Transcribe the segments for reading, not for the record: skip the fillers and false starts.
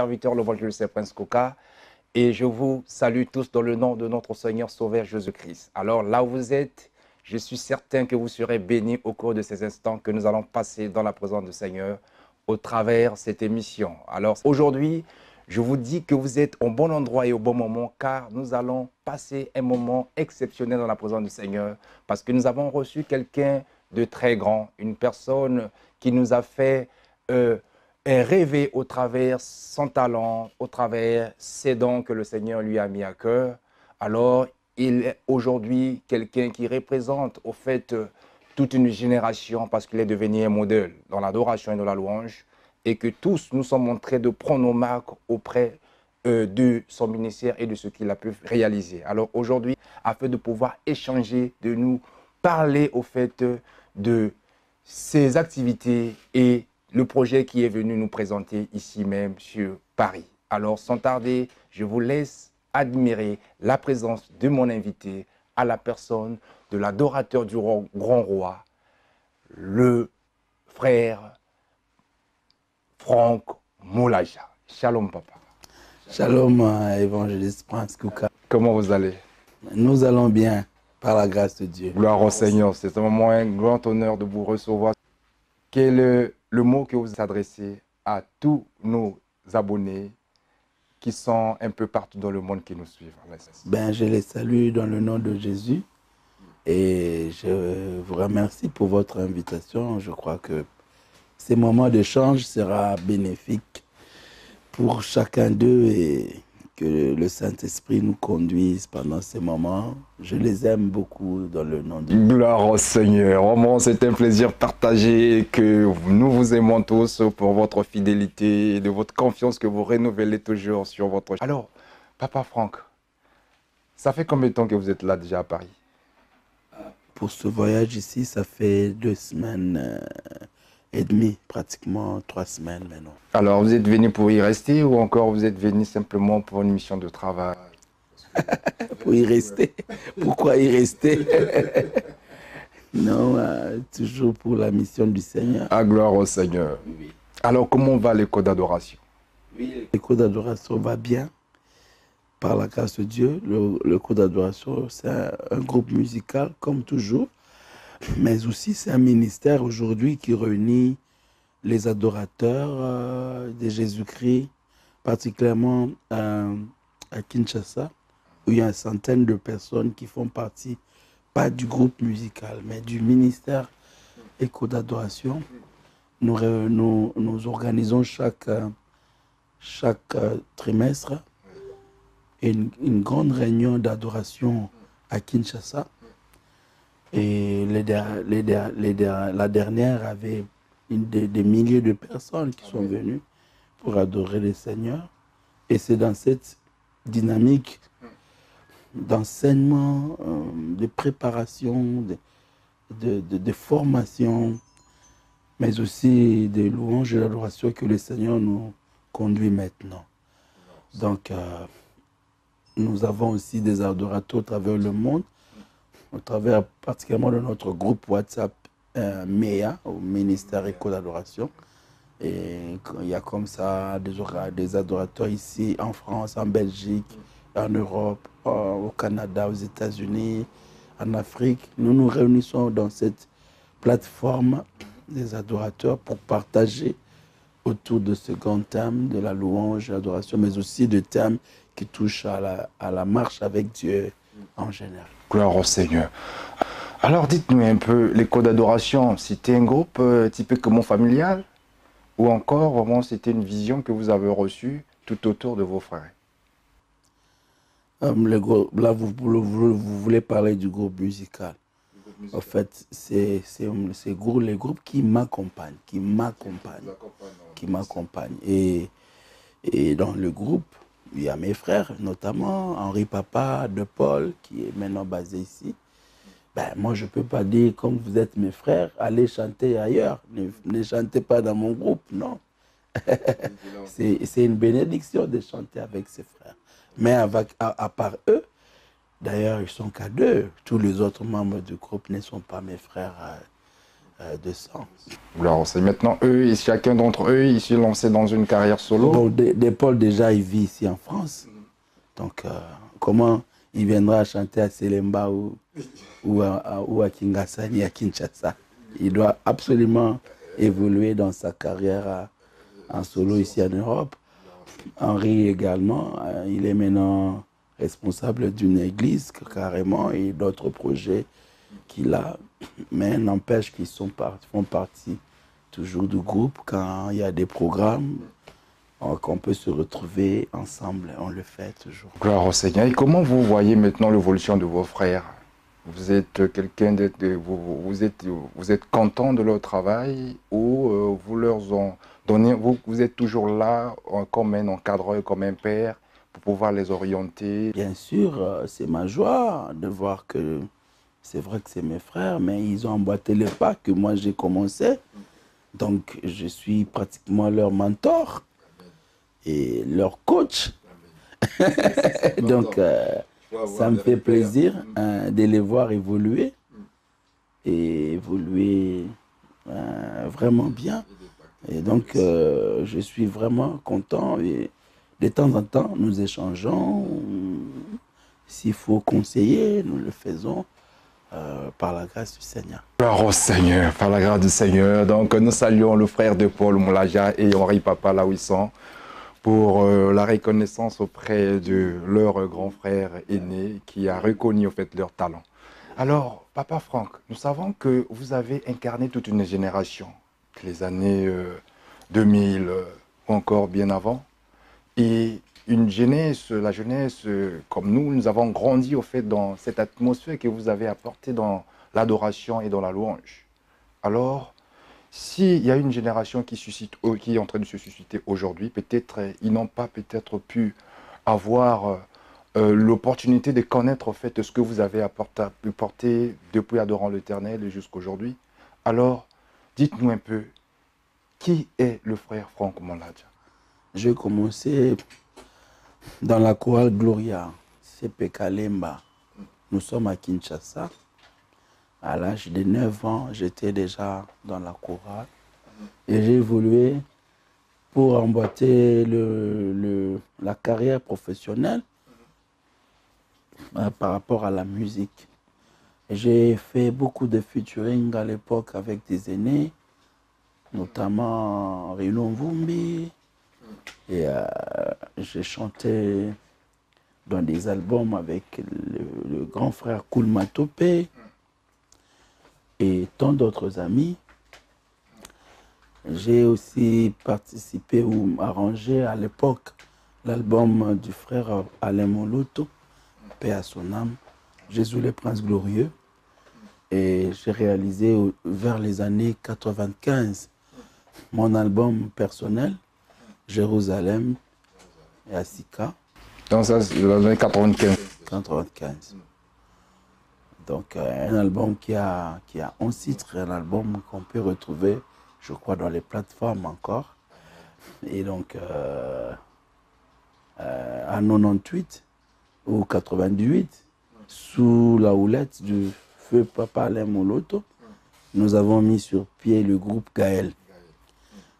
serviteur, l'évangéliste Prince Coca, et je vous salue tous dans le nom de notre Seigneur Sauveur Jésus-Christ. Alors là où vous êtes, je suis certain que vous serez bénis au cours de ces instants que nous allons passer dans la présence du Seigneur au travers de cette émission. Alors aujourd'hui, je vous dis que vous êtes au bon endroit et au bon moment car nous allons passer un moment exceptionnel dans la présence du Seigneur parce que nous avons reçu quelqu'un de très grand, une personne qui nous a fait rêver au travers son talent, au travers ses dons que le Seigneur lui a mis à cœur. Alors, il est aujourd'hui quelqu'un qui représente au fait toute une génération parce qu'il est devenu un modèle dans l'adoration et dans la louange et que tous nous sommes en train de prendre nos marques auprès de son ministère et de ce qu'il a pu réaliser. Alors aujourd'hui, afin de pouvoir échanger, de nous parler au fait de ses activités et le projet qui est venu nous présenter ici même sur Paris. Alors sans tarder, je vous laisse admirer la présence de mon invité à la personne de l'adorateur du grand roi, le frère Franck Moulaja. Shalom papa. Shalom évangéliste Prince Coca. Comment vous allez? Nous allons bien par la grâce de Dieu. Gloire au Seigneur. C'est vraiment un grand honneur de vous recevoir. Quel est le mot que vous adressez à tous nos abonnés qui sont un peu partout dans le monde qui nous suivent? Je les salue dans le nom de Jésus et je vous remercie pour votre invitation. Je crois que ces moments d'échange sera bénéfique pour chacun d'eux et que le Saint-Esprit nous conduise pendant ces moments. Je les aime beaucoup dans le nom de Dieu. Gloire au Seigneur. Vraiment, c'est un plaisir partagé que nous vous aimons tous pour votre fidélité et de votre confiance que vous renouvelez toujours sur votre... Alors, Papa Franck, ça fait combien de temps que vous êtes là déjà à Paris? Pour ce voyage ici, ça fait 2 semaines et demie, pratiquement 3 semaines maintenant. Alors, vous êtes venu pour y rester ou encore vous êtes venu simplement pour une mission de travail? Pour y rester. Pourquoi y rester? Non, toujours pour la mission du Seigneur. Ah, gloire au Seigneur. Oui. Alors, comment va l'école d'adoration? Oui, l'école d'adoration va bien. Par la grâce de Dieu, l'école d'adoration, c'est un groupe musical, comme toujours. Mais aussi, c'est un ministère aujourd'hui qui réunit les adorateurs de Jésus-Christ, particulièrement à Kinshasa, où il y a une centaine de personnes qui font partie, pas du groupe musical, mais du ministère Écho d'adoration. Nous organisons chaque trimestre une grande réunion d'adoration à Kinshasa. Et la dernière avait des milliers de personnes qui sont venues pour adorer le Seigneur. Et c'est dans cette dynamique d'enseignement, de préparation, de formation, mais aussi de louange et d'adoration que le Seigneur nous conduit maintenant. Donc, nous avons aussi des adorateurs à travers le monde, au travers particulièrement de notre groupe WhatsApp MEA, au ministère Écho d'adoration. Et il y a comme ça des adorateurs ici en France, en Belgique, en Europe, au Canada, aux États-Unis, en Afrique. Nous nous réunissons dans cette plateforme des adorateurs pour partager autour de ce grand thème de la louange, l'adoration, mais aussi de thèmes qui touchent à la marche avec Dieu en général. Gloire au Seigneur. Alors dites-nous un peu, l'école d'adoration, c'était un groupe typiquement familial ou encore vraiment c'était une vision que vous avez reçue tout autour de vos frères? Là, vous voulez parler du groupe musical. En fait, c'est les groupes qui m'accompagnent, Et dans le groupe, il y a mes frères, notamment Henri Papa, De Paul, qui est maintenant basé ici. Moi, je ne peux pas dire, comme vous êtes mes frères, allez chanter ailleurs. Ne chantez pas dans mon groupe, non. C'est une bénédiction de chanter avec ses frères. Mais à part eux, d'ailleurs, ils sont qu'à 2. Tous les autres membres du groupe ne sont pas mes frères de sang. Alors, c'est maintenant eux, et chacun d'entre eux, ils se lancés dans une carrière solo. Bon, Paul, déjà, il vit ici en France. Donc, comment il viendra chanter à Selemba ou à Kingasani, à Kinshasa? Il doit absolument évoluer dans sa carrière en solo ici en Europe. Henri également, il est maintenant responsable d'une église carrément et d'autres projets qu'il a. Mais n'empêche qu'ils font partie toujours du groupe. Quand il y a des programmes, qu'on peut se retrouver ensemble, on le fait toujours. Gloire au Seigneur. Et comment vous voyez maintenant l'évolution de vos frères? Vous êtes quelqu'un vous êtes content de leur travail ou vous leur ont donné, vous êtes toujours là comme un encadreur, comme un père pour pouvoir les orienter? Bien sûr, c'est ma joie de voir que c'est vrai que c'est mes frères, mais ils ont emboîté le pas que moi j'ai commencé. Donc je suis pratiquement leur mentor et leur coach. Donc ça me fait plaisir de les voir évoluer et évoluer vraiment bien. Et donc je suis vraiment content et de temps en temps nous échangeons. S'il faut conseiller, nous le faisons par la grâce du Seigneur. Gloire au Seigneur, par la grâce du Seigneur. Donc nous saluons le frère de Paul Moulaja et Henri Papa là où ils sont, pour la reconnaissance auprès de leur grand frère aîné qui a reconnu au fait leur talent. Alors, Papa Franck, nous savons que vous avez incarné toute une génération, les années 2000 ou encore bien avant. Et une jeunesse, la jeunesse, comme nous avons grandi au fait dans cette atmosphère que vous avez apportée dans l'adoration et dans la louange. Alors, s'il y a une génération qui est en train de se susciter aujourd'hui, peut-être ils n'ont pas peut-être pu avoir l'opportunité de connaître en fait ce que vous avez apporté depuis Adorant l'Éternel jusqu'à aujourd'hui. Alors, dites-nous un peu, qui est le frère Franck Moulaja? J'ai commencé dans la chorale Gloria, CP Kalemba. Nous sommes à Kinshasa. À l'âge de 9 ans, j'étais déjà dans la chorale. Et j'ai évolué pour emboîter la carrière professionnelle par rapport à la musique. J'ai fait beaucoup de featuring à l'époque avec des aînés, notamment Rino Mvumbi. Et j'ai chanté dans des albums avec le grand frère Koulma Topé et tant d'autres amis. J'ai aussi participé ou arrangé à l'époque l'album du frère Alain Moloto, paix à son âme, Jésus le Prince Glorieux. Et j'ai réalisé vers les années 95 mon album personnel, Jérusalem et Asika. Dans les années 95. 95. Donc un album qui a 11 titres, un album qu'on peut retrouver, je crois, dans les plateformes encore. Et donc à 98 ou 98, sous la houlette du feu Papa Alain Moloto, nous avons mis sur pied le groupe Gaël.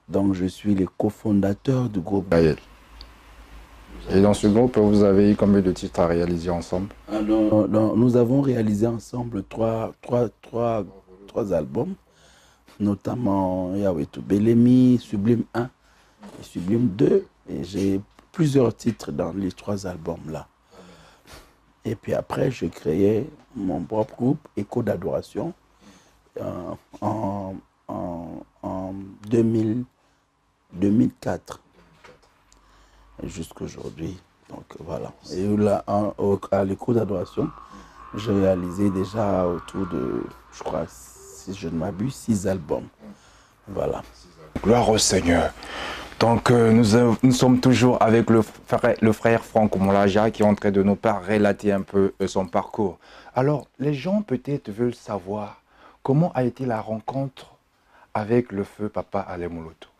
Donc je suis le cofondateur du groupe Gaël. Et dans ce groupe, vous avez eu combien de titres à réaliser ensemble? Nous avons réalisé ensemble trois albums, notamment Yawetu Belemi, Sublime 1 et Sublime 2. Et j'ai plusieurs titres dans les 3 albums-là. Et puis après, j'ai créé mon propre groupe, Écho d'Adoration, en 2004. Jusqu'à aujourd'hui. Donc voilà. Et là, à l'Écho d'Adoration, j'ai réalisé déjà autour de, je crois, si je ne m'abuse, 6 albums. Voilà. Gloire au Seigneur. Donc nous sommes toujours avec le frère Franck Moulaja qui est en train de nous relater un peu son parcours. Alors, les gens peut-être veulent savoir comment a été la rencontre avec le feu Papa Alain Moloto.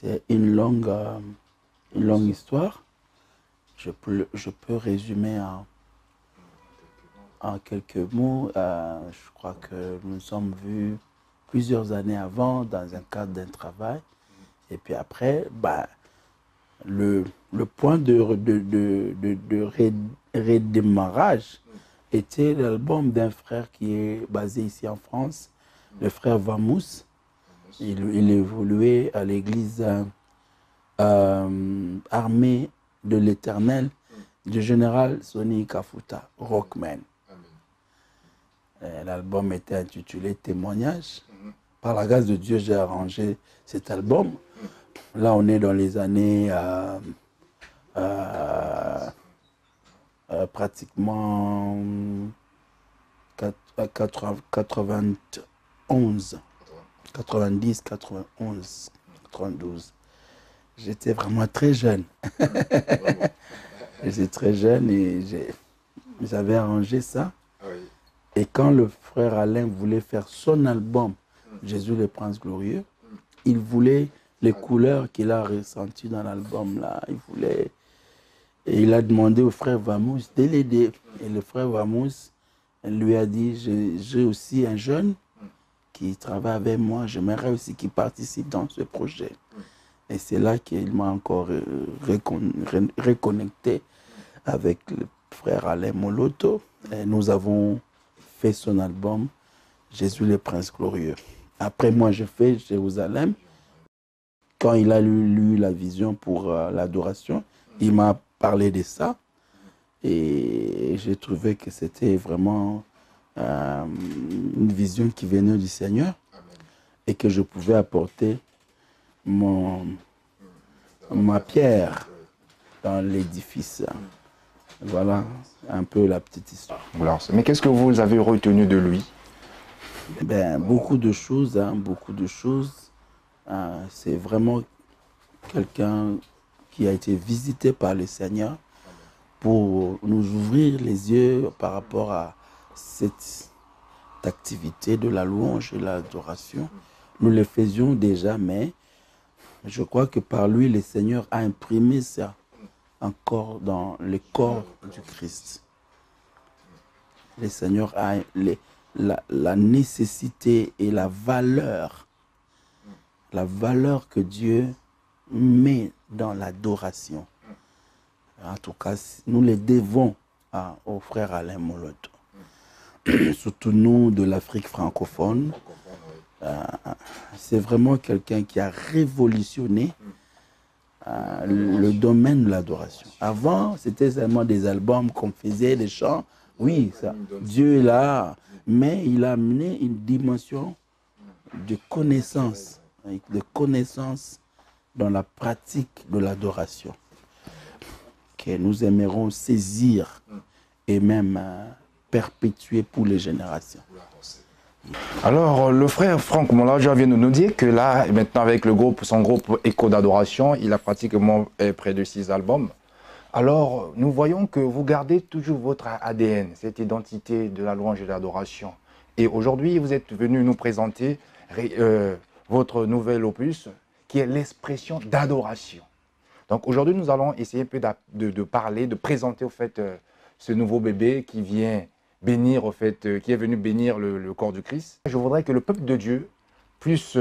C'est une longue histoire. Je peux résumer En quelques mots, je crois que nous nous sommes vus plusieurs années avant dans un cadre d'un travail. Et puis après, le point de redémarrage était l'album d'un frère qui est basé ici en France, le frère Vamous. Il évoluait à l'église armée de l'Éternel du général Sonny Kafuta, Rockman. L'album était intitulé Témoignage. Par la grâce de Dieu, j'ai arrangé cet album. Là, on est dans les années pratiquement 91, 90, 91, 92. J'étais vraiment très jeune. J'étais très jeune et j'avais arrangé ça. Et quand le frère Alain voulait faire son album, Jésus le Prince Glorieux, il voulait les couleurs qu'il a ressenties dans l'album là. Et il a demandé au frère Vamous de l'aider. Et le frère Vamous lui a dit, j'ai aussi un jeune qui travaille avec moi, j'aimerais aussi qu'il participe dans ce projet. Et c'est là qu'il m'a encore reconnecté avec le frère Alain Moloto. Et nous avons fait son album Jésus le Prince Glorieux. Après moi, je fais Jérusalem. Quand il a lu la vision pour l'adoration, il m'a parlé de ça. Et j'ai trouvé que c'était vraiment une vision qui venait du Seigneur et que je pouvais apporter ma pierre dans l'édifice. Voilà un peu la petite histoire. Mais qu'est-ce que vous avez retenu de lui? Beaucoup de choses, beaucoup de choses. C'est vraiment quelqu'un qui a été visité par le Seigneur pour nous ouvrir les yeux par rapport à cette activité de la louange et de l'adoration. Nous le faisions déjà, mais je crois que par lui, le Seigneur a imprimé ça encore dans le corps du Christ. Le Seigneur a la nécessité et la valeur que Dieu met dans l'adoration. En tout cas, nous les devons au frère Alain Moloto. Surtout nous de l'Afrique francophone. C'est vraiment quelqu'un qui a révolutionné le domaine de l'adoration. Avant, c'était seulement des albums qu'on faisait, des chants. Oui, ça, Dieu est là, mais il a amené une dimension de connaissance dans la pratique de l'adoration que nous aimerons saisir et même perpétuer pour les générations. Alors, le frère Franck Molaja vient de nous dire que là, maintenant avec son groupe Écho d'Adoration, il a pratiquement près de 6 albums. Alors, nous voyons que vous gardez toujours votre ADN, cette identité de la louange et de l'adoration. Et aujourd'hui, vous êtes venu nous présenter votre nouvel opus, qui est l'expression d'adoration. Donc aujourd'hui, nous allons essayer un peu de parler, de présenter au fait ce nouveau bébé qui vient bénir, au fait, qui est venu bénir le corps du Christ. Je voudrais que le peuple de Dieu puisse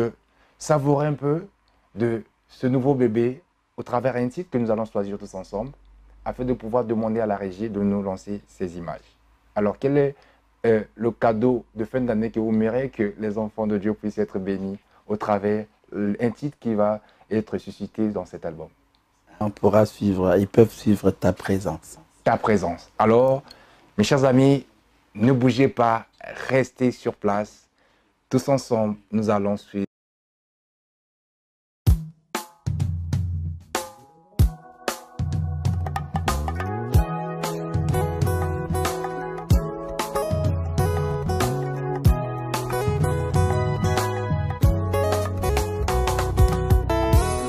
savourer un peu de ce nouveau bébé au travers d'un titre que nous allons choisir tous ensemble, afin de pouvoir demander à la régie de nous lancer ces images. Alors, quel est le cadeau de fin d'année que vous méritez que les enfants de Dieu puissent être bénis au travers d'un titre qui va être suscité dans cet album? On pourra suivre, ils peuvent suivre ta présence. Ta présence. Alors, mes chers amis, ne bougez pas, restez sur place. Tous ensemble, nous allons suivre.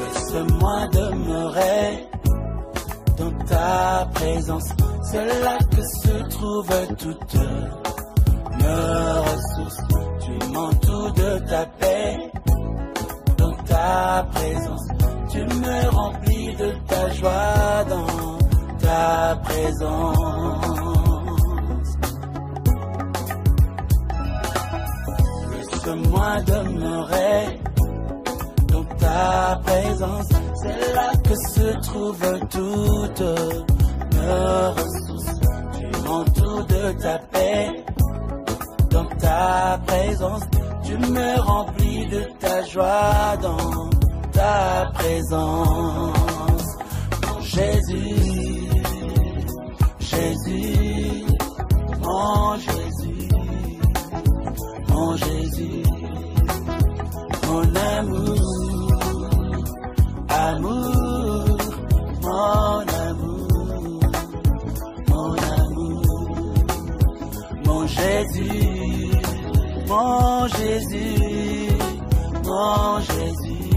Laisse-moi demeurer dans ta présence. C'est là que se trouvent toutes nos ressources. Tu m'entoures de ta paix. Dans ta présence, tu me remplis de ta joie. Dans ta présence, Laisse-moi demeurer dans ta présence. C'est là que se trouvent toutes nos ressources. Tu m'entoures de ta paix. Dans ta présence, tu me remplis de ta joie. Dans ta présence, mon Jésus, Jésus, mon Jésus, mon Jésus, mon amour, amour, mon amour, mon amour, mon Jésus, mon Jésus, mon Jésus,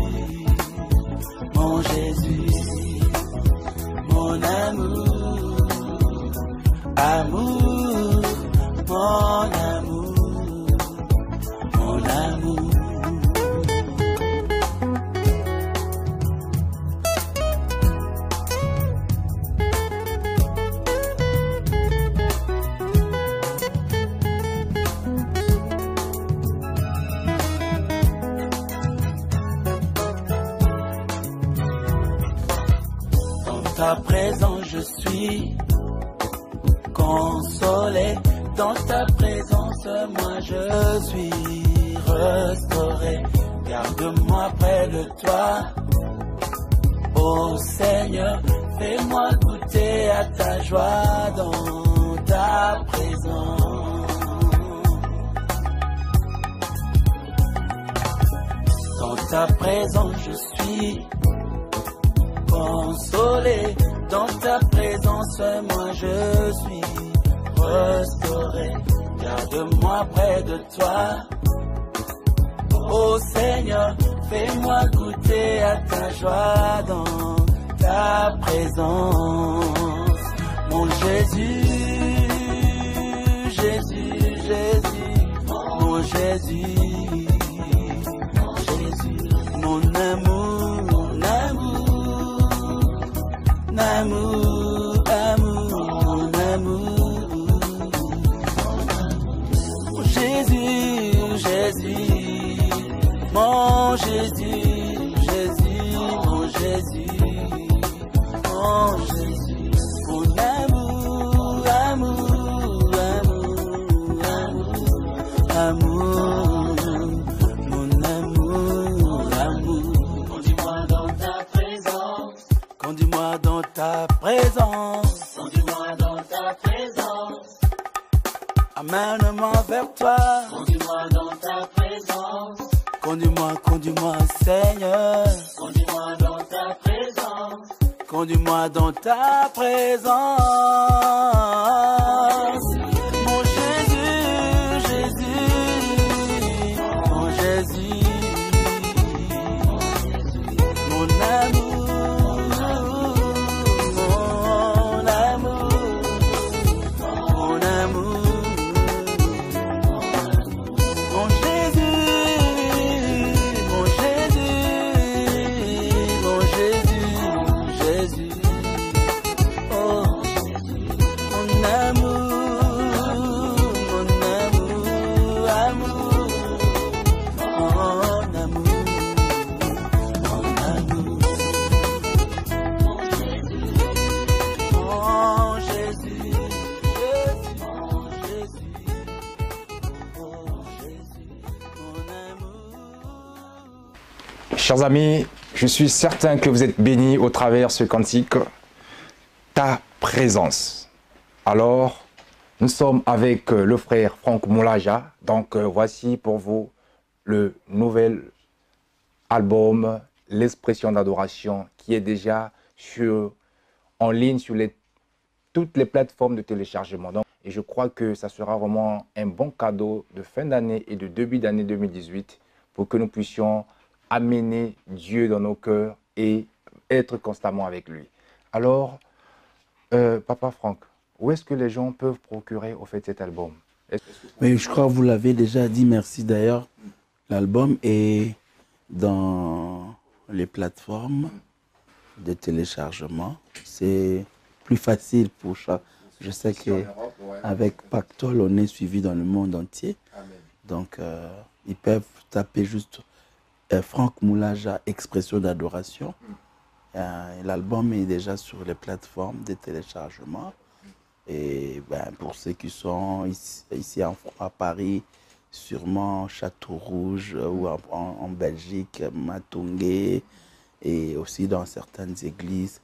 mon Jésus, mon amour, amour, mon amour, mon amour. Dans ta présence je suis consolé, dans ta présence moi je suis restauré. Garde-moi près de toi, ô Seigneur, fais-moi goûter à ta joie dans ta présence. Dans ta présence je suis consolé, dans ta présence moi je suis restauré. Garde-moi près de toi, ô Seigneur, fais-moi goûter à ta joie dans ta présence. Mon Jésus, Jésus, Jésus, mon Jésus, mon Jésus, mon amour, mon amour, amour, amour, mon amour, mon Jésus, Jésus, mon Jésus, Jésus, mon Jésus, mon Jésus, mon amour, amour, amour, amour, amour, mon amour, amour. Conduis-moi dans ta présence. Conduis-moi dans ta présence. Conduis-moi dans ta présence. Amène-moi vers toi. Conduis-moi dans ta présence. Conduis-moi, conduis-moi, Seigneur. Conduis-moi dans ta présence. Conduis-moi dans ta présence. Mon Jésus, Jésus, mon Jésus, mon amour. Chers amis, je suis certain que vous êtes bénis au travers de ce cantique, ta présence. Alors, nous sommes avec le frère Franck Moulaja. Donc, voici pour vous le nouvel album, L'expression d'adoration, qui est déjà en ligne sur toutes les plateformes de téléchargement. Donc, et je crois que ça sera vraiment un bon cadeau de fin d'année et de début d'année 2018 pour que nous puissions amener Dieu dans nos cœurs et être constamment avec lui. Alors, Papa Franck, où est-ce que les gens peuvent procurer au fait cet album? Mais je crois que vous l'avez déjà dit, merci d'ailleurs. L'album est dans les plateformes de téléchargement. C'est plus facile pour chaque. Je sais qu'avec Pactol, on est suivi dans le monde entier. Donc, ils peuvent taper juste Franck Moulaja, expression d'adoration. L'album est déjà sur les plateformes de téléchargement. Et ben, pour ceux qui sont ici à Paris, sûrement Château-Rouge ou en Belgique, Matungé, et aussi dans certaines églises.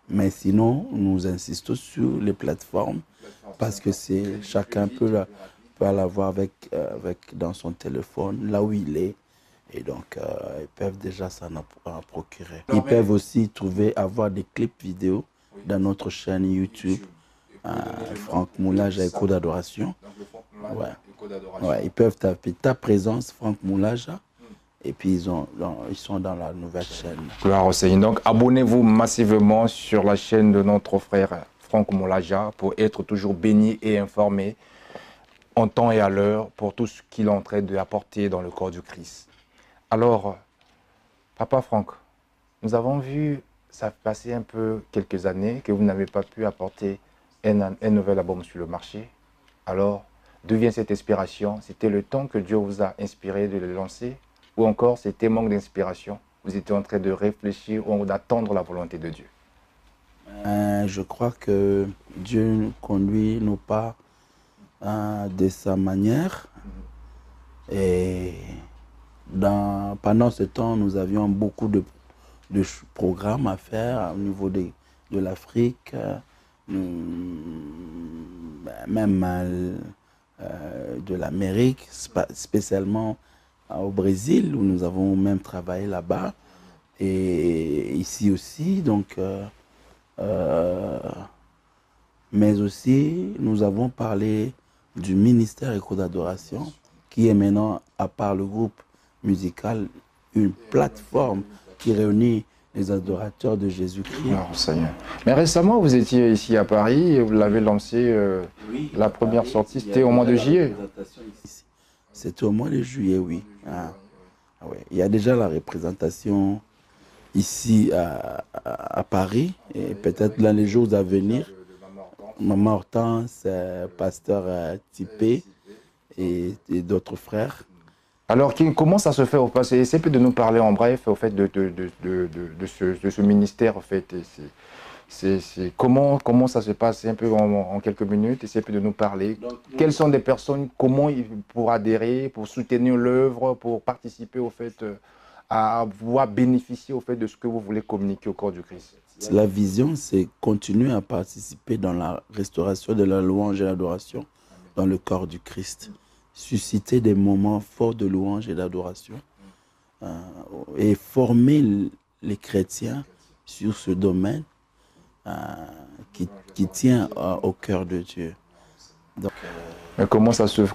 Mais sinon, nous insistons sur les plateformes parce que chacun peut l'avoir dans son téléphone, là où il est. Et donc, ils peuvent déjà s'en procurer. Ils peuvent aussi avoir des clips vidéo dans notre chaîne YouTube. Franck Moulaja, Écho d'Adoration. Ouais, ils peuvent taper ta présence, Franck Moulaja. Et puis, ils sont dans la nouvelle chaîne. Gloire au Seigneur. Donc, abonnez-vous massivement sur la chaîne de notre frère Franck Moulaja pour être toujours béni et informé en temps et à l'heure pour tout ce qu'il est en train d'apporter dans le corps du Christ. Alors, Papa Franck, nous avons vu, ça fait passer un peu quelques années que vous n'avez pas pu apporter un nouvel album sur le marché. Alors, d'où vient cette inspiration? C'était le temps que Dieu vous a inspiré de le lancer? Ou encore, c'était manque d'inspiration? Vous étiez en train de réfléchir ou d'attendre la volonté de Dieu? Je crois que Dieu conduit nos pas de sa manière. Et pendant ce temps, nous avions beaucoup de programmes à faire au niveau de l'Afrique, même de l'Amérique, spécialement au Brésil, où nous avons même travaillé là-bas, et ici aussi. Donc, mais aussi, nous avons parlé du ministère Écho d'Adoration, qui est maintenant, à part le groupe musical, une plateforme qui réunit les adorateurs de Jésus-Christ. Oh, Seigneur. Mais récemment, vous étiez ici à Paris et vous l'avez lancé, oui, la première sortie, c'était au mois de juillet. C'était au mois de juillet, oui. Ouais. Il y a déjà la représentation ici à Paris, et peut-être dans les jours à venir, Maman Hortense, Pasteur Tipé et d'autres frères. Alors, comment ça se fait au passé? Essayez de nous parler en bref au fait de ce ministère. En fait. Comment ça se passe un peu en quelques minutes? Essayez de nous parler. Quelles sont des personnes, comment pour adhérer, pour soutenir l'œuvre, pour participer au fait, à pouvoir bénéficier au fait de ce que vous voulez communiquer au corps du Christ? La vision, c'est continuer à participer dans la restauration de la louange et l'adoration dans le corps du Christ. Susciter des moments forts de louange et d'adoration et former les chrétiens sur ce domaine qui tient au cœur de Dieu. Donc, mais comment ça se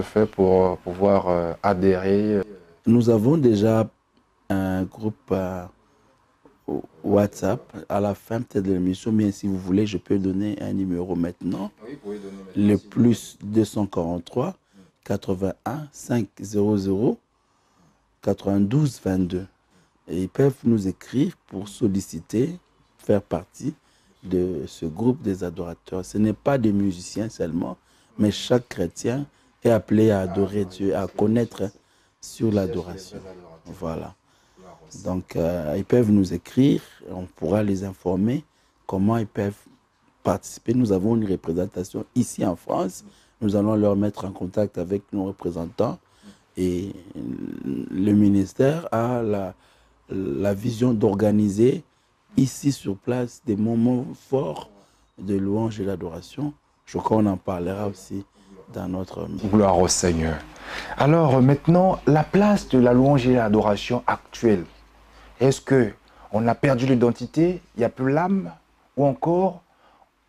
fait pour pouvoir adhérer? Nous avons déjà un groupe WhatsApp à la fin peut-être de l'émission, mais si vous voulez, je peux donner un numéro maintenant. Oui, vous pouvez donner le plus 243 81 500 92 22. Et ils peuvent nous écrire pour solliciter, faire partie de ce groupe des adorateurs. Ce n'est pas des musiciens seulement, mais chaque chrétien est appelé à adorer Dieu, à connaître sur l'adoration. Voilà. Donc, ils peuvent nous écrire, on pourra les informer comment ils peuvent participer. Nous avons une représentation ici en France. Nous allons leur mettre en contact avec nos représentants. Et le ministère a la vision d'organiser ici sur place des moments forts de louange et d'adoration. Je crois qu'on en parlera aussi dans notre... Gloire au Seigneur. Alors maintenant, la place de la louange et l'adoration actuelle. Est-ce qu'on a perdu l'identité, il n'y a plus l'âme, ou encore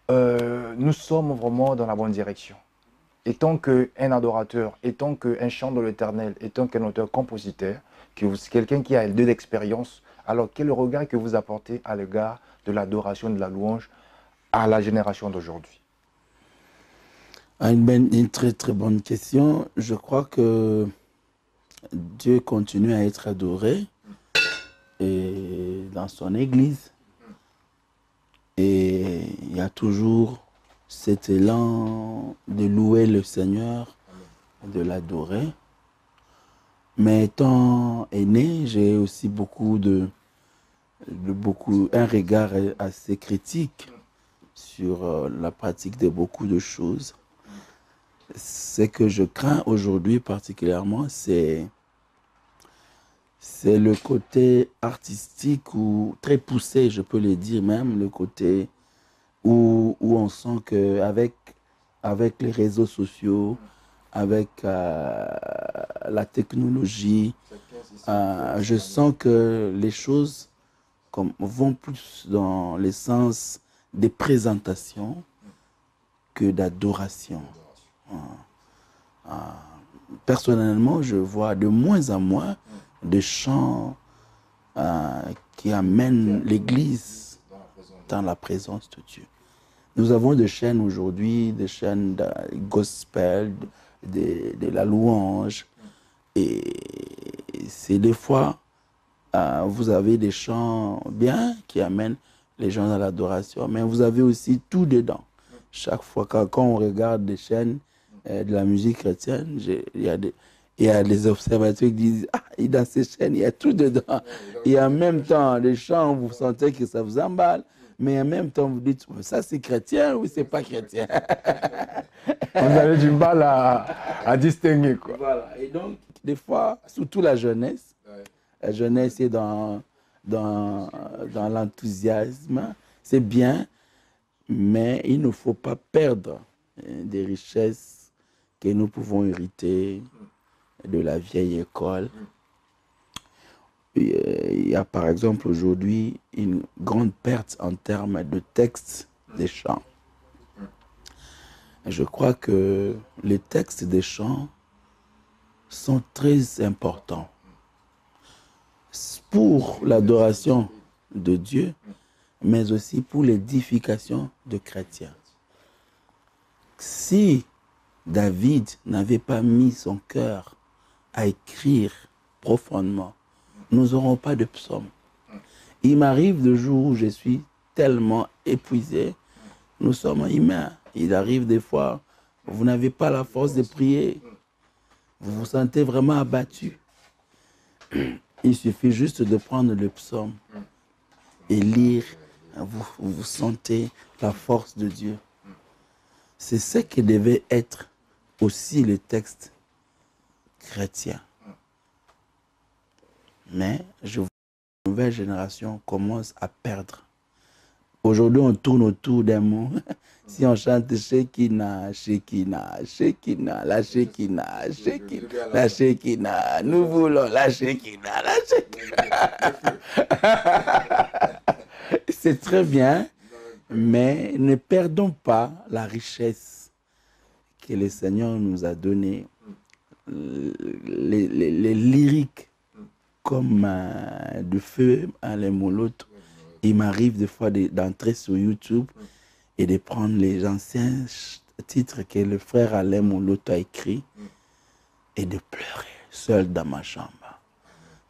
nous sommes vraiment dans la bonne direction? Étant qu'un adorateur, étant qu'un chant de l'Éternel, étant qu'un auteur-compositeur, quelqu'un qui a de l'expérience, alors quel regard que vous apportez à l'égard de l'adoration, de la louange à la génération d'aujourd'hui? Une très très bonne question. Je crois que Dieu continue à être adoré et dans son église. Et il y a toujours cet élan de louer le Seigneur de l'adorer. Mais étant aîné, j'ai aussi un regard assez critique sur la pratique de beaucoup de choses. Ce que je crains aujourd'hui particulièrement, c'est le côté artistique ou très poussé, je peux le dire même, le côté où on sent qu'avec les réseaux sociaux, avec la technologie, je sens que les choses vont plus dans le sens des présentations que d'adoration. Personnellement, je vois de moins en moins de chants qui amènent l'Église dans la présence de Dieu. Nous avons des chaînes aujourd'hui, des chaînes de gospel, de la louange. Et c'est des fois, vous avez des chants bien qui amènent les gens à l'adoration, mais vous avez aussi tout dedans. Chaque fois, quand on regarde des chaînes de la musique chrétienne, il y a des observateurs qui disent « Ah, dans ces chaînes, il y a tout dedans. » Et en même temps, les chants, vous sentez que ça vous emballe, mais en même temps, vous dites « Ça, c'est chrétien ou c'est pas chrétien ?» Vous avez du mal à distinguer, quoi. Voilà. Et donc, des fois, surtout la jeunesse est dans l'enthousiasme, c'est bien, mais il ne faut pas perdre des richesses que nous pouvons hériter de la vieille école. Il y a par exemple aujourd'hui une grande perte en termes de textes des chants. Je crois que les textes des chants sont très importants pour l'adoration de Dieu, mais aussi pour l'édification de chrétiens. Si David n'avait pas mis son cœur à écrire profondément, nous n'aurons pas de psaume. Il m'arrive de jours où je suis tellement épuisé, nous sommes humains. Il arrive des fois, vous n'avez pas la force de prier, vous vous sentez vraiment abattu. Il suffit juste de prendre le psaume et lire, vous sentez la force de Dieu. C'est ce que devait être aussi le texte chrétien. Mais je vois que la nouvelle génération commence à perdre. Aujourd'hui, on tourne autour d'un mot. Si on chante Shekinah, Shekinah, Shekinah, la Shekinah, Shekinah, la Shekinah, nous voulons la Shekinah, la Shekinah. C'est très bien, mais ne perdons pas la richesse que le Seigneur nous a donnée. Les lyriques comme de feu à les molottes. Il m'arrive des fois d'entrer sur YouTube et de prendre les anciens titres que le frère Alain Moloto a écrit et de pleurer seul dans ma chambre.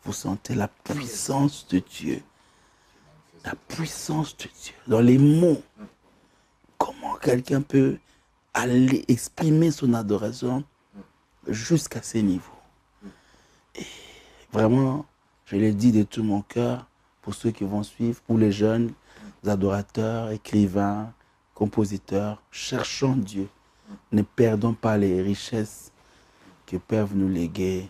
Vous sentez la puissance de Dieu. La puissance de Dieu dans les mots. Comment quelqu'un peut aller exprimer son adoration jusqu'à ces niveaux. Et vraiment, je l'ai dit de tout mon cœur, pour ceux qui vont suivre, pour les jeunes adorateurs, écrivains, compositeurs, cherchons Dieu. Ne perdons pas les richesses que peuvent nous léguer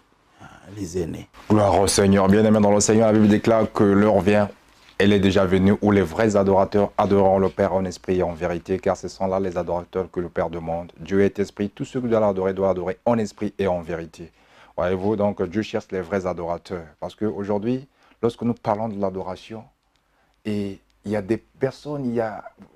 les aînés. Gloire au Seigneur. Bien-aimés dans le Seigneur, la Bible déclare que l'heure vient, elle est déjà venue, où les vrais adorateurs adoreront le Père en esprit et en vérité, car ce sont là les adorateurs que le Père demande. Dieu est esprit, tous ceux qui doivent adorer en esprit et en vérité. Voyez-vous, donc Dieu cherche les vrais adorateurs. Parce qu'aujourd'hui, lorsque nous parlons de l'adoration, et il y a des personnes,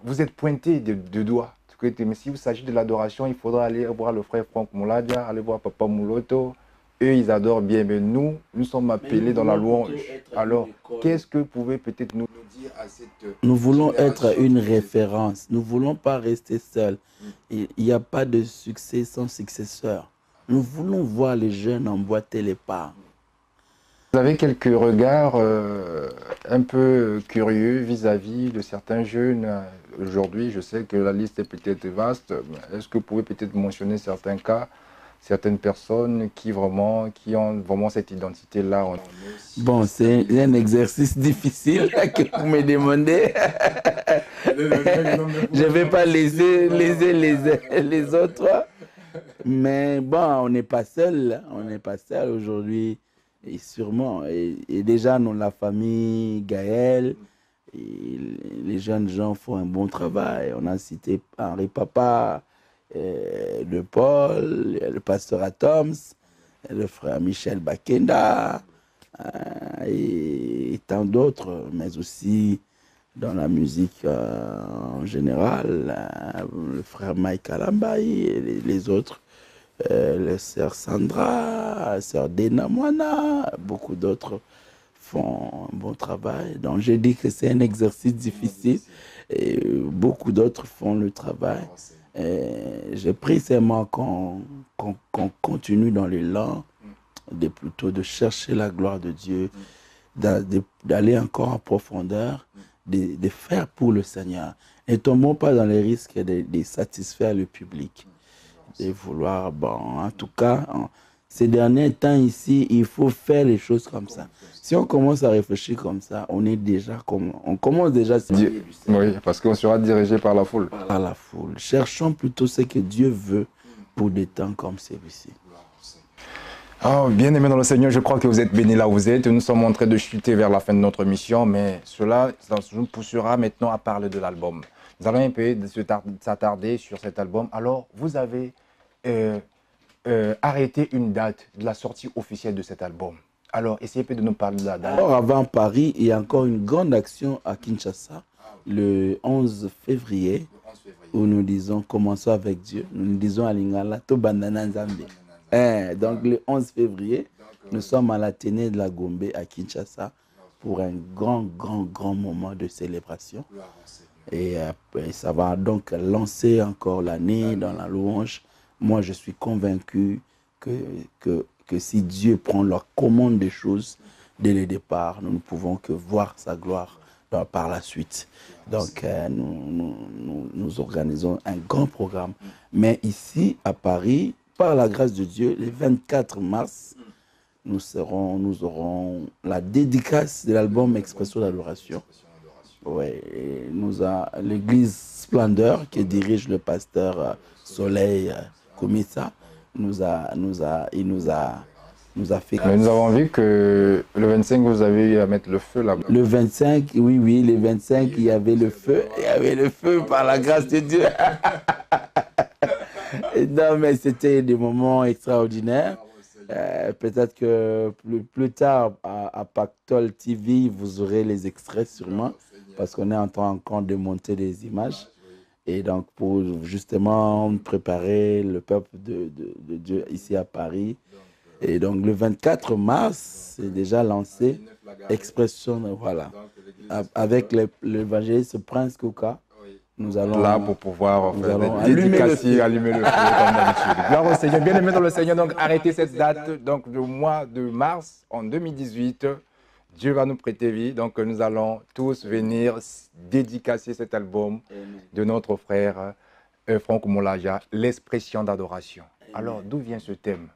vous êtes pointés de doigts. Mais s'il s'agit de l'adoration, il faudra aller voir le frère Franck Mouladia, aller voir Papa Mouloto. Eux, ils adorent bien, mais nous sommes appelés dans la louange. Alors, qu'est-ce que vous pouvez peut-être nous dire à cette... Nous voulons être une référence. Nous ne voulons pas rester seuls. Il n'y a pas de succès sans successeur. Nous voulons voir les jeunes emboîter les pas. Vous avez quelques regards un peu curieux vis-à-vis de certains jeunes. Aujourd'hui, je sais que la liste est peut-être vaste. Est-ce que vous pouvez peut-être mentionner certains cas, certaines personnes qui ont vraiment cette identité-là. Bon, c'est un exercice difficile que vous me demandez. Je ne vais pas léser les autres. Mais bon, on n'est pas seul. On n'est pas seul aujourd'hui. Et sûrement. Et déjà, nous, la famille Gaël, et les jeunes gens font un bon travail. On a cité Henri Papa, de Paul, le pasteur Atoms, le frère Michel Bakenda, et tant d'autres, mais aussi dans la musique en général, le frère Mike Alambaï et les autres, la sœur Sandra, la sœur Dena Moana, beaucoup d'autres font un bon travail. Donc j'ai dit que c'est un exercice difficile et beaucoup d'autres font le travail. J'ai pris seulement qu'on continue dans l'élan de chercher la gloire de Dieu, d'aller encore en profondeur, de faire pour le Seigneur. Ne tombons pas dans les risques de satisfaire le public, de vouloir, bon, en tout cas, ces derniers temps ici, il faut faire les choses comme ça. Si on commence à réfléchir comme ça, on commence déjà à se dire. Oui, parce qu'on sera dirigé par la foule. Par la foule. Cherchons plutôt ce que Dieu veut pour des temps comme celui-ci. Oh, bien-aimés dans le Seigneur, je crois que vous êtes bénis là où vous êtes. Nous sommes en train de chuter vers la fin de notre mission, mais cela nous poussera maintenant à parler de l'album. Nous allons un peu s'attarder sur cet album. Alors, vous avez arrêté une date de la sortie officielle de cet album. Alors, essayez un peu de nous parler de la date. Alors, avant Paris, il y a encore une grande action à Kinshasa, le 11 février, où nous disons « Commençons avec Dieu ». Nous disons à Lingala « To bandana Nzambe ». Donc, le 11 février, nous sommes à l'Athénée de la Gombe à Kinshasa pour un grand moment de célébration. Et ça va donc lancer encore l'année dans la louange. Moi, je suis convaincu que si Dieu prend la commande des choses dès le départ, nous ne pouvons que voir sa gloire par la suite. Donc, nous organisons un grand programme. Mais ici, à Paris, par la grâce de Dieu, le 24 mars, nous aurons la dédicace de l'album Expression d'adoration. Ouais, l'église Splendeur, qui dirige le pasteur Soleil Komissa, nous a fait... Mais nous avons vu que le 25, vous avez eu à mettre le feu là-bas. Le 25, oui, le 25, il y avait le feu. Il y avait le feu par la grâce de Dieu. Non, mais c'était des moments extraordinaires. Peut-être que plus tard, à Pactol TV, vous aurez les extraits sûrement, parce qu'on est en train encore de monter des images. Et donc, pour justement préparer le peuple de Dieu ici à Paris. Et donc, le 24 mars, c'est déjà lancé, Expression, voilà, avec l'évangéliste Prince Kouka. Nous allons là pour pouvoir allumer le feu comme d'habitude. Gloire au Seigneur. Bien aimé dans le Seigneur, donc arrêtez cette date, donc le mois de mars en 2018. Dieu va nous prêter vie, donc nous allons tous venir dédicacer cet album de notre frère Franck Moulaja, l'expression d'adoration. Alors, d'où vient ce thème?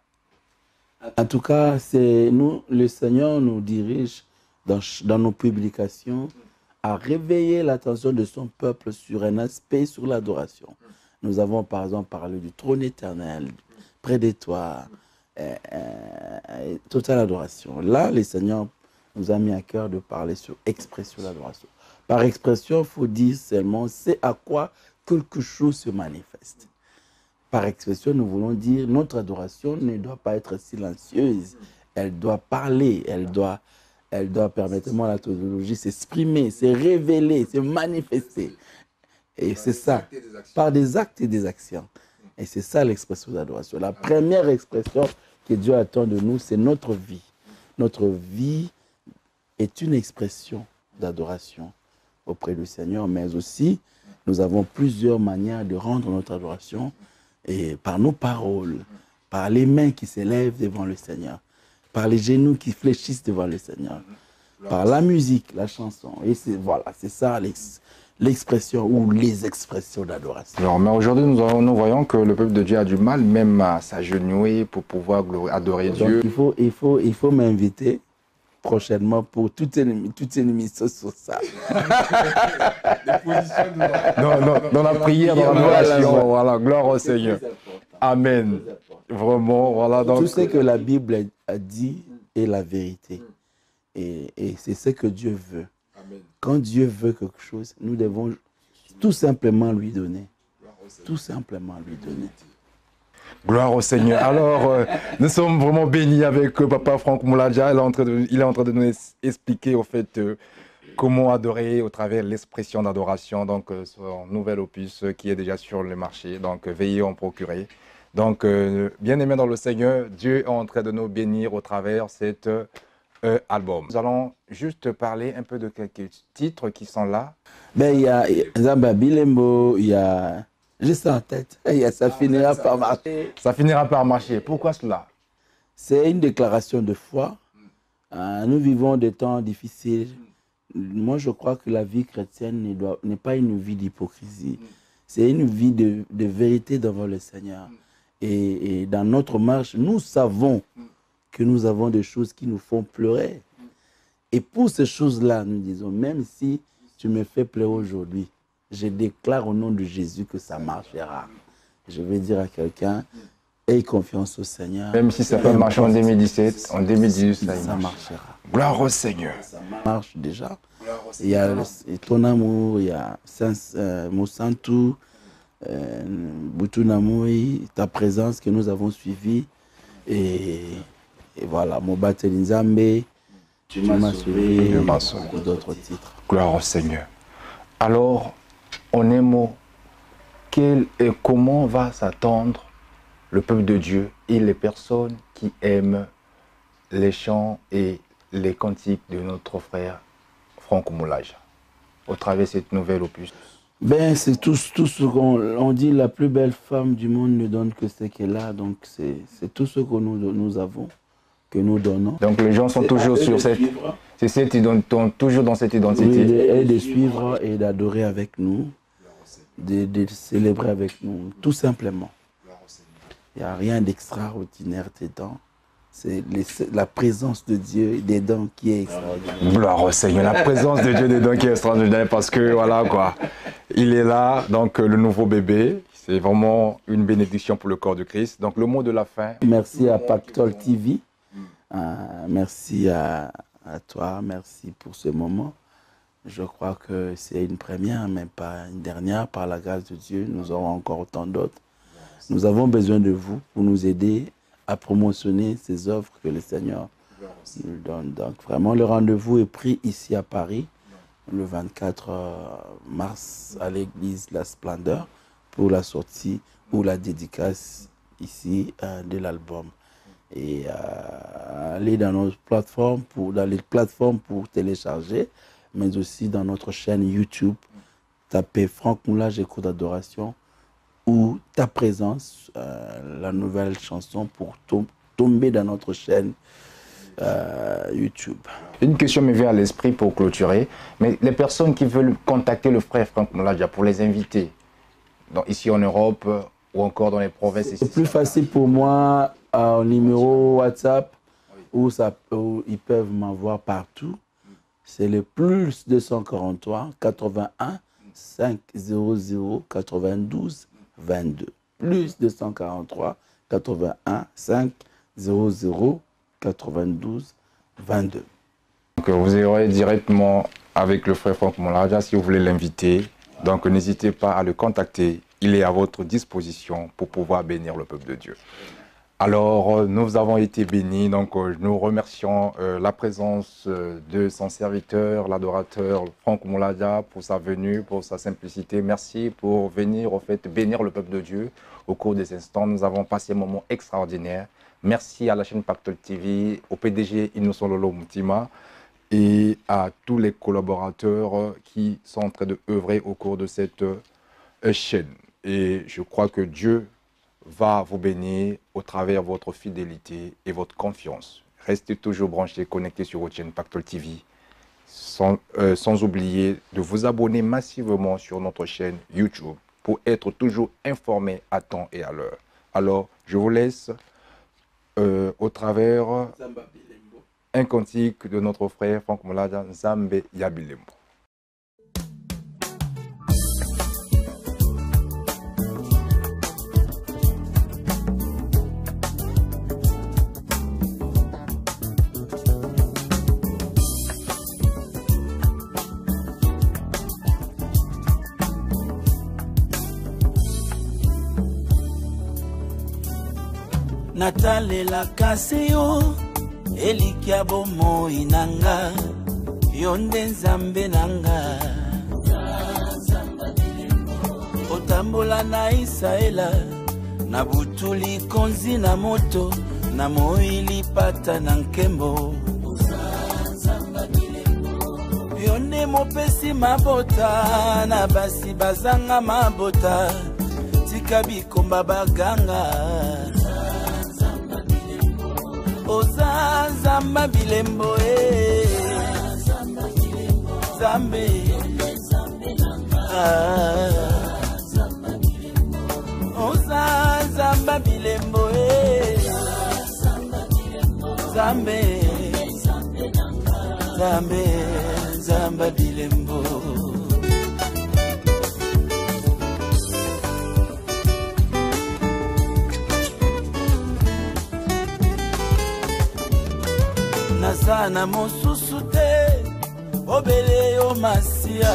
En tout cas, c'est nous, le Seigneur nous dirige dans nos publications à réveiller l'attention de son peuple sur un aspect, sur l'adoration. Nous avons par exemple parlé du trône éternel, près de toi, totale adoration. Là, le Seigneur nous a mis à cœur de parler sur expression d'adoration. Par expression, il faut dire seulement c'est à quoi quelque chose se manifeste. Par expression, nous voulons dire notre adoration ne doit pas être silencieuse. Elle doit parler, elle doit permettez-moi la tautologie, s'exprimer, se révéler, se manifester. Et c'est ça, par des actes et des actions. Et c'est ça l'expression d'adoration. La première expression que Dieu attend de nous, c'est notre vie. Notre vie est une expression d'adoration auprès du Seigneur, mais aussi, nous avons plusieurs manières de rendre notre adoration, et par nos paroles, par les mains qui s'élèvent devant le Seigneur, par les genoux qui fléchissent devant le Seigneur, par la musique, la chanson. Et voilà, c'est ça l'expression ou les expressions d'adoration. Alors, mais aujourd'hui, nous voyons que le peuple de Dieu a du mal même à s'agenouiller pour pouvoir adorer Dieu. Donc, il faut m'inviter prochainement pour toute une émission sur ça. Dans la prière, dans l'adoration, voilà, gloire au Seigneur. Amen. Vraiment, voilà. Donc, tout ce que la Bible a dit est la vérité. Et c'est ce que Dieu veut. Quand Dieu veut quelque chose, nous devons tout simplement lui donner. Tout simplement lui donner. Gloire au Seigneur. Alors, nous sommes vraiment bénis avec Papa Franck Mouladja. Il est en train de nous expliquer, au fait, comment adorer au travers l'expression d'adoration. Donc, son nouvel opus qui est déjà sur le marché. Donc, veillez en procurer. Donc, bien aimé dans le Seigneur, Dieu est en train de nous bénir au travers cet album. Nous allons juste parler un peu de quelques titres qui sont là. Ben, il y a Zamba Bilembo, il y a... J'ai ça en tête. Ça finira par marcher. Ça finira par marcher. Pourquoi cela? C'est une déclaration de foi. Nous vivons des temps difficiles. Moi, je crois que la vie chrétienne n'est pas une vie d'hypocrisie. C'est une vie de vérité devant le Seigneur. Et dans notre marche, nous savons que nous avons des choses qui nous font pleurer. Et pour ces choses-là, nous disons, même si tu me fais pleurer aujourd'hui, je déclare au nom de Jésus que ça marchera. Je vais dire à quelqu'un, aie confiance au Seigneur. Même si ça peut marcher en 2017, en 2018, ça marchera. Gloire au Seigneur. Ça marche déjà. Il y a ton amour, il y a Mosantu, Boutunamoui, ta présence que nous avons suivie. Et voilà, Moba Telinzambe, tu m'as sauvé, beaucoup d'autres titres. Gloire au Seigneur. Alors, on est mot. Quel et comment va s'attendre le peuple de Dieu et les personnes qui aiment les chants et les cantiques de notre frère Franck Mouladja au travers de cette nouvelle opus? Ben, c'est tout ce qu'on dit, la plus belle femme du monde ne donne que ce qu'elle a. Donc, c'est tout ce que nous avons, que nous donnons. Donc, les gens sont toujours sur cette... toujours dans cette identité. Oui, et de suivre et d'adorer avec nous, de célébrer avec nous, tout simplement. Il n'y a rien d'extraordinaire dedans. C'est la présence de Dieu dedans qui est extraordinaire. Gloire au Seigneur, la présence de Dieu dedans qui est extraordinaire parce que voilà quoi, il est là, donc le nouveau bébé, c'est vraiment une bénédiction pour le corps de Christ. Donc le mot de la fin. Merci à Pactol TV, merci à toi, merci pour ce moment. Je crois que c'est une première, mais pas une dernière. Par la grâce de Dieu, nous aurons encore autant d'autres. Nous avons besoin de vous pour nous aider à promotionner ces offres que le Seigneur nous donne. Donc vraiment, le rendez-vous est pris ici à Paris, le 24 mars, à l'église La Splendeur, pour la sortie ou la dédicace ici de l'album. Et aller dans nos plateformes, dans les plateformes pour télécharger, mais aussi dans notre chaîne YouTube, tapez Franck Mouladja Écho d'adoration ou ta présence, la nouvelle chanson pour tomber dans notre chaîne YouTube. Une question me vient à l'esprit pour clôturer, mais les personnes qui veulent contacter le frère Franck Mouladja pour les inviter, ici en Europe ou encore dans les provinces. C'est plus facile pour moi au numéro WhatsApp où ils peuvent m'avoir partout. C'est le plus 243 81 500 92 22. Plus 243 81 500 92 22. Donc vous irez directement avec le frère Franck Mouladja si vous voulez l'inviter. Donc n'hésitez pas à le contacter. Il est à votre disposition pour pouvoir bénir le peuple de Dieu. Alors, nous avons été bénis, donc nous remercions la présence de son serviteur, l'adorateur Franck Mouladja pour sa venue, pour sa simplicité. Merci pour venir, au fait, bénir le peuple de Dieu au cours des instants. Nous avons passé un moment extraordinaire. Merci à la chaîne Pactol TV, au PDG Innocent Lolo Moutima et à tous les collaborateurs qui sont en train d'œuvrer au cours de cette chaîne. Et je crois que Dieu va vous bénir au travers de votre fidélité et votre confiance. Restez toujours branchés, connectés sur votre chaîne Pactol TV. sans oublier de vous abonner massivement sur notre chaîne YouTube pour être toujours informé à temps et à l'heure. Alors, je vous laisse au travers un cantique de notre frère Franck Moulada, Nzambe Yabilembo. Natalela kaseo elikia bomo inanga yonde nzambe nanga otambola na Isaela na butuli konzi na moto na moili pata na nkembo yonde mopesi mabota na basi bazanga mabota tika bikomba baganga Oza Zamba Bilembo Zambe Oza Zamba Bilembo Zambe Zambe Zamba Bilembo Nazana mosusu te obele yo masia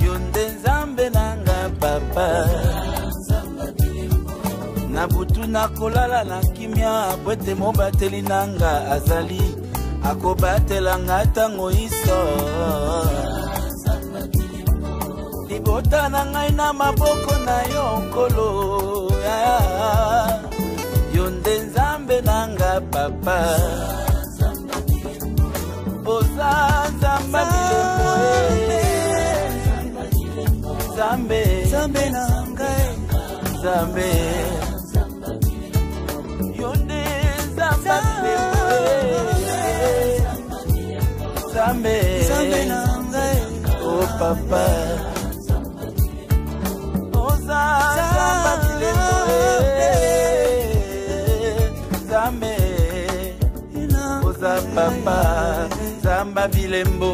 yonde nzambe nanga papa na butu na kolala na kimia bwete mobateli nanga azali akobatela ntango iso libota na ngai na maboko na yo nkolo yonde nzambe nanga papa Oza Zamba Bilembo Zambe Zambe nangai Zambe Yonde Zamba Bilembo Zambe Zambe nangai Oh papa Oza Zamba Bilembo Zambe Oza papa Zamba Bilembo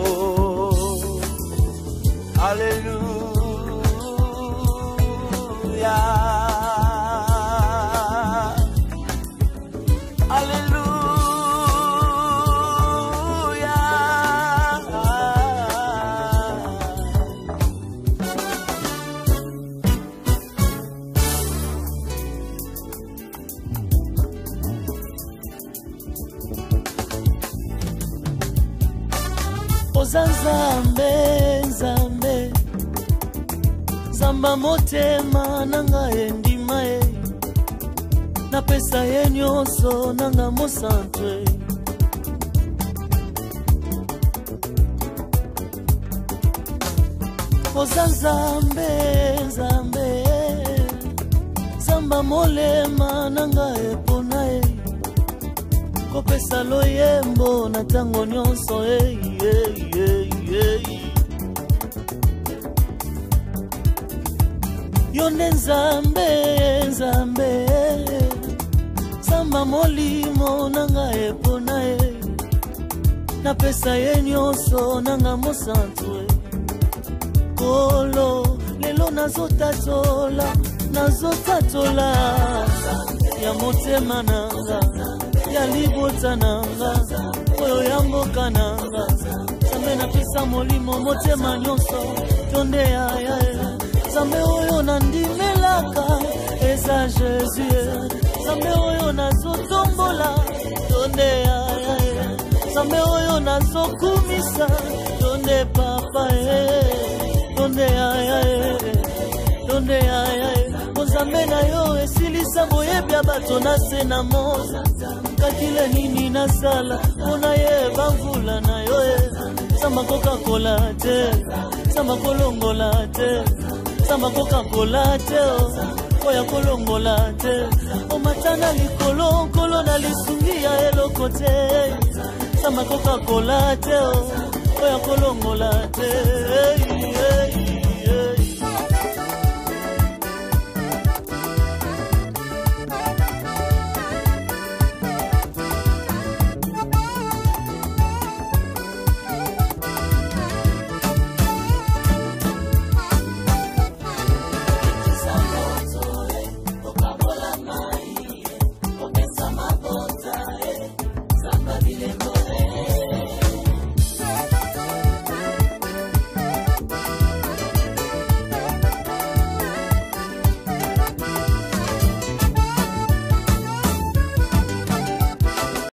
Alléluia Alléluia Oza Nzambe Nzambe Zamba motema nanga endima na pesa ye nyonso nanga mosantre Oza Nzambe Nzambe Zamba molema nanga epona kopesa loyembo na tango nyonso Yonde Nzambe Nzambe Zamba molimo nanga epona na pesa ye nyonso nanga mosantu Kolo lelo nazotatola ya motema nanga ya libota nanga oyo ya mboka nanga Zambe na pesa molimo motema nyonso tonde ya Zambe oyo nandimelaka eza Jésus Zambe oyo nazotombola tonde ya Zambe oyo nazokumisa tonde papa tonde ya tonde ya Nzambe na yo esilisa boyebya bato na se na moza kakile nini nasala ona ye bamvula na yo Zamba kokakola te Zamba kolongola te Zamba kokakola te oya kolongola te o matana likolo nkolo na lisungi ya eloko te masamba koka kolate oya kolongola te